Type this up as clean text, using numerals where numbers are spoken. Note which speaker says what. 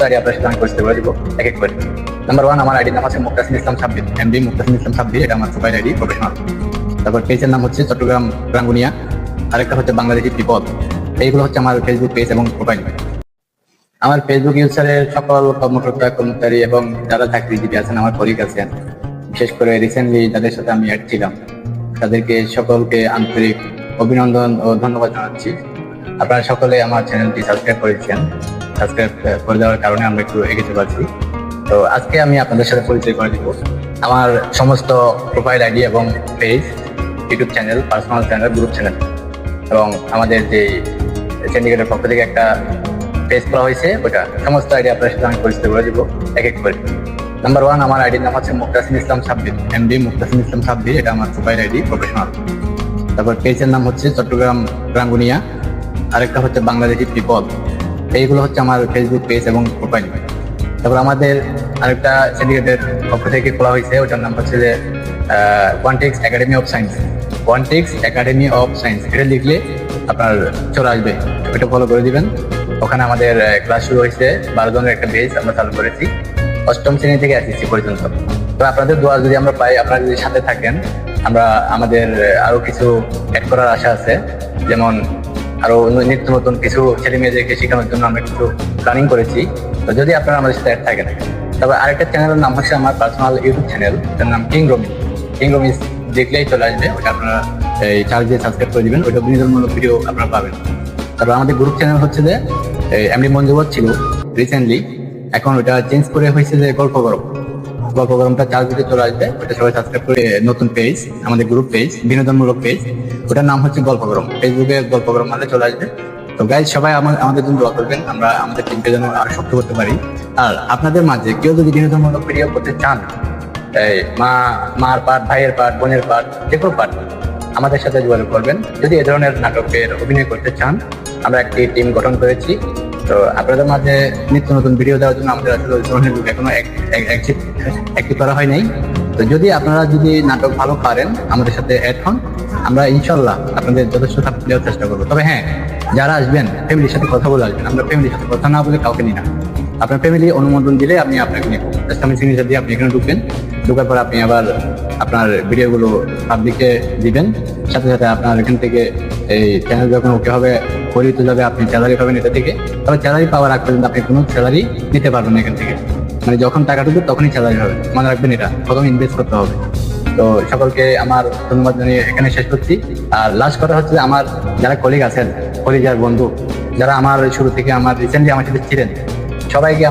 Speaker 1: ID আপনার সাথে আমি পরিচয় করে দিব এক এক করে। নাম্বার 1, আমার আইডির নাম আছে মুক্তাসিম ইসলাম সাব্বির, এমডি মুক্তাসিম ইসলাম সাব্বির, এটা আমার প্রোফাইল আইডি প্রফেশনাল। তারপর পেজের নাম হচ্ছে চট্টগ্রাম রাঙ্গুনিয়া, আরেকটা হচ্ছে বাংলাদেশি পিপল। এইগুলো হচ্ছে আমার ফেসবুক পেজ এবং প্রোফাইল। আমার ফেসবুক ইউজারের সকল কর্মকর্তা কর্মচারী এবং যারা চাকরিজীবী আছেন, আমার কলিগ আছেন, বিশেষ করে রিসেন্টলি যাদের সাথে আমি অ্যাড ছিলাম, তাদেরকে সকলকে আন্তরিক অভিনন্দন ও ধন্যবাদ জানাচ্ছি। আপনারা সকলে আমার চ্যানেলটি সাবস্ক্রাইব করেছেন। সাবস্ক্রাইব করে দেওয়ার কারণে আমরা একটু এগিয়ে পারছি। তো আজকে আমি আপনাদের সাথে পরিচয় করে দিব আমার সমস্ত প্রোফাইল আইডি এবং page, YouTube channel, personal channel, group channel এবং আমাদের যে সিন্ডিকেটের পক্ষ থেকে একটা পেজ করা হয়েছে, ওটা সমস্ত আইডি আপনার সাথে আমি পরিচয় করে দিব এক এক করে। নাম্বার 1, আমার আইডির নাম হচ্ছে মুক্তাসিম ইসলাম সাব্বির, এমডি মুক্তাসিম ইসলাম সাব্বির, এটা আমার প্রোফাইল আইডি প্রফেশনাল। তারপর পেজের নাম হচ্ছে চট্টগ্রাম রাঙ্গুনিয়া, আরেকটা হচ্ছে বাংলাদেশি পিপল। এইগুলো হচ্ছে আমার ফেসবুক পেজ এবং প্রোফাইল। তারপর আমাদের আরেকটা সিন্ডিকেটের পক্ষ থেকে খোলা হয়েছে, ওটার নাম হচ্ছে যে Quantix academy of science. Quantix academy of science, এটা লিখলে আপনার চলে আসবে, ওটা ফলো করে দিবেন। ওখানে আমাদের ক্লাস শুরু হয়েছে, 12 জনের একটা বেচ আমরা চালু করেছি, 8ম শ্রেণী থেকে এসএসসি পর্যন্ত। তো আপনাদের দোয়া যদি আমরা পাই, আপনারা যদি সাথে থাকেন, আমরা আমাদের আরো কিছু অ্যাড করার আশা আছে। যেমন আরো নিত্য নতুন কিছু ছেলে মেয়েদেরকে শেখানোর জন্য আমরা কিছু প্ল্যানিং করেছি। তো যদি আপনারা আমাদের সাথে অ্যাড থাকেন, তবে আরেকটা চ্যানেলের নাম হচ্ছে আমার পার্সোনাল ইউটিউব চ্যানেল, তার নাম কিং রমি। কিং রমি দেখলেই চলে আসবে, ওটা আপনারা এই চার্জ দিয়ে সাবস্ক্রাইব করে দিবেন, ওটা বিনোদনমূলক ভিডিও আপনারা পাবেন। তারপর আমাদের গ্রুপ চ্যানেল হচ্ছে যে এমডি মঞ্জুবত ছিল রিসেন্টলি, এখন ওটা চেঞ্জ করে হয়েছে যে গল্প গরম। গল্প গরমটা চার্জ দিতে চলে আসবে, ওটা সবাই সাবস্ক্রাইব করে। নতুন পেজ, আমাদের গ্রুপ পেজ, বিনোদনমূলক পেজ, ওটার নাম হচ্ছে গল্প গরম। ফেসবুকে গল্প গরম মানে চলে আসবে। তো গাইজ, সবাই আমাদের জন্য দোয়া করবেন, আমরা আমাদের টিমকে যেন আরো শক্ত করতে পারি। আর আপনাদের মাঝে কেউ যদি বিনোদনমূলক ভিডিও করতে চান, এই মার পার্ট, ভাইয়ের পার্ট, বোনের পার্ট, যে কোনো পার্ট, আমাদের সাথে যোগাযোগ করবেন। যদি এ ধরনের নাটকের অভিনয় করতে চান, আমরা একটি টিম গঠন করেছি। তো আপনাদের মাঝে নিত্য নতুন ভিডিও দেওয়ার জন্য আমাদের আসলে ওই ধরনের লোক এখনো অ্যাক্টিভ করা হয় নাই। তো যদি আপনারা নাটক ভালো পারেন, আমাদের সাথে অ্যাড হন, আমরা ইনশাল্লাহ আপনাদের যথেষ্ট সাপোর্ট দেওয়ার চেষ্টা করবো। তবে হ্যাঁ, যারা আসবেন ফ্যামিলির সাথে কথা বলে আসবেন, আমরা ফ্যামিলির সাথে কথা না বলে কাউকে নিই না। আপনার ফ্যামিলি অনুমোদন দিলে আমি আপনাকে নেব, আমি সিগনেচার দিয়ে আপনি এখানে ঢুকবেন। ঢুকার পর আপনি আবার আপনার ভিডিওগুলো পাবলিকে দিবেন। সাথে সাথে আপনার এখান থেকে এই চ্যানেল যখন ওকে হবে, পরিচিত যাবে, আপনি স্যালারি পাবেন এটা থেকে। তবে স্যালারি পাওয়ার আগ পর্যন্ত আপনি কোনো স্যালারি নিতে পারবেন না এখান থেকে। মানে যখন টাকা ঢুকবে তখনই স্যালারি হবে, মনে রাখবেন, এটা প্রথম ইনভেস্ট করতে হবে। তো সকলকে আমার ধন্যবাদ জানিয়ে এখানে শেষ করছি। আর লাস্ট কথা হচ্ছে, আমার যারা কলিগ আছেন, কলিগ আর বন্ধু, যারা আমার শুরু থেকে আমার রিসেন্টলি আমার সাথে ছিলেন, সবাইকে